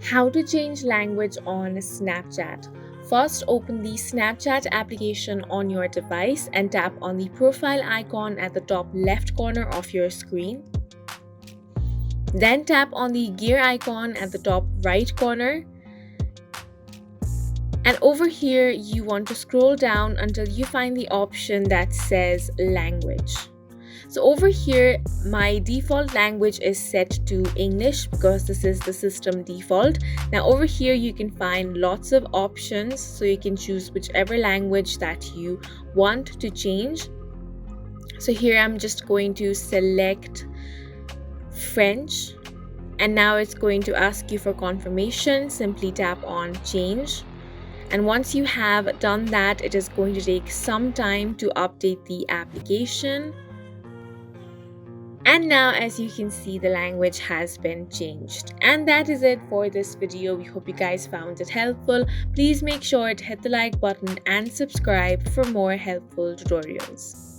How to change language on Snapchat. First, open the Snapchat application on your device and tap on the profile icon at the top left corner of your screen. Then tap on the gear icon at the top right corner. And over here, you want to scroll down until you find the option that says language. So over here, my default language is set to English because this is the system default. Now over here, you can find lots of options, so you can choose whichever language that you want to change. So here I'm just going to select French, and now it's going to ask you for confirmation. Simply tap on change. And once you have done that, it is going to take some time to update the application. And now, as you can see, the language has been changed. And that is it for this video. We hope you guys found it helpful. Please make sure to hit the like button and subscribe for more helpful tutorials.